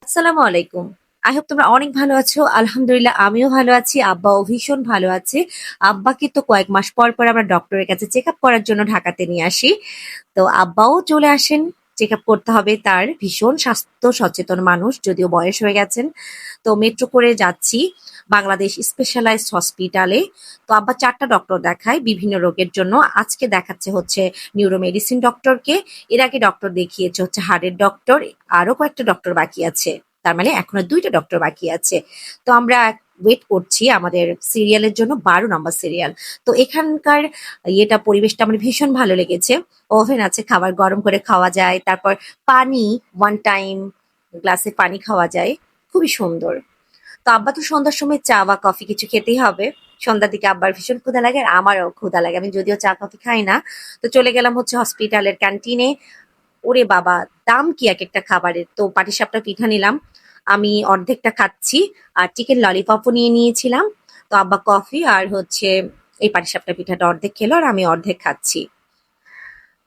আসসালামু আলাইকুম। I hope তোমরা অনেক ভালো আছো। আলহামদুলিল্লাহ আমিও ভালো আছি। আব্বাও ভীষণ ভালো আছে। আব্বাকে তো কয়েক মাস পর আমরা ডক্টরের কাছে চেকআপ করার জন্য ঢাকাতে নিয়ে আসি। তো আব্বাও চলে আসেন। চেকআপ করতে হবে তার। ভীষণ স্বাস্থ্য সচেতন মানুষ, যদিও বয়স হয়ে গেছেন। তো মেট্রো করে যাচ্ছি বাংলাদেশ স্পেশালাইজড হসপিটালে। তো আব্বা ৪ টা ডক্টর দেখায় বিভিন্ন রোগের জন্য। আজকে দেখাচ্ছে হচ্ছে নিউরোমেডিসিন ডক্টরকে। এর আগে ডক্টর দেখিয়েছে হচ্ছে হার্টের ডক্টর। আরো কয়েকটা ডক্টর বাকি আছে। তার মানে এখনো ২ টা ডক্টর বাকি আছে। তো আমরা ওয়েট করছি আমাদের সিরিয়ালের জন্য ১২ নাম্বার সিরিয়াল। তো এখানকার পরিবেশটা আমার ভীষণ ভালো লেগেছে। ওভেন আছে, খাবার গরম করে খাওয়া যায়। তারপর পানি, ওয়ান টাইম গ্লাসে পানি খাওয়া যায়। খুবই সুন্দর। তো আব্বা তো সন্ধ্যার সময় চা বা কফি কিছু খেতেই হবে। সন্ধ্যার দিকে আব্বার ভীষণ ক্ষুধা লাগে আর আমারও ক্ষুধা লাগে। আমি যদিও চা কফি খাই না। তো চলে গেলাম হচ্ছে হসপিটালের ক্যান্টিনে। ওরে বাবা! দাম কি একেকটা খাবারের। তো পাটিসাপটা পিঠা নিলাম। আমি অর্ধেকটা খাচ্ছি। আর চিকেন ললিপপও নিয়ে নিয়েছিলাম। তো আব্বা কফি আর হচ্ছে এই পাটিসাপটা পিঠাটা অর্ধেক খেলো আর আমি অর্ধেক খাচ্ছি।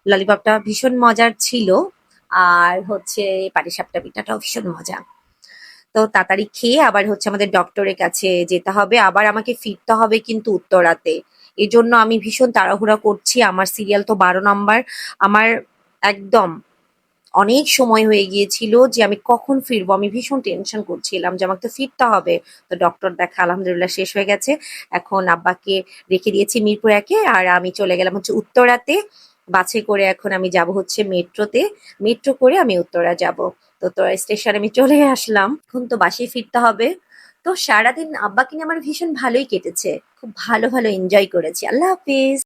ললিপপটা ভীষণ মজার ছিল। আর হচ্ছে পাটিসাপটা পিঠাটাও ভীষণ মজা। তো তাড়াতাড়ি খেয়ে আবার হচ্ছে আমাদের ডক্টরের কাছে যেতে হবে। আবার আমাকে ফিরতে হবে কিন্তু উত্তরাতে। এজন্য আমি ভীষণ তাড়াহুড়া করছি। আমার সিরিয়াল তো ১২ নাম্বার। আমার একদম অনেক সময় হয়ে গিয়েছিল যে আমি কখন ফিরবো। আমি ভীষণ টেনশন করছিলাম যে আমাকে তো ফিরতে হবে। তো ডক্টর দেখা আলহামদুলিল্লাহ শেষ হয়ে গেছে। এখন আব্বাকে রেখে দিয়েছি মিরপুর ১ এ আর আমি চলে গেলাম হচ্ছে উত্তরাতে। বাসে করে এখন আমি যাবো হচ্ছে মেট্রোতে। মেট্রো করে আমি উত্তরা যাবো। তো উত্তরা স্টেশনে আমি চলে আসলাম। এখন তো বাসায় ফিরতে হবে। তো সারাদিন আব্বাকে নিয়ে আমার ভীষণ ভালোই কেটেছে। খুব ভালো এনজয় করেছি। আল্লাহ হাফিজ।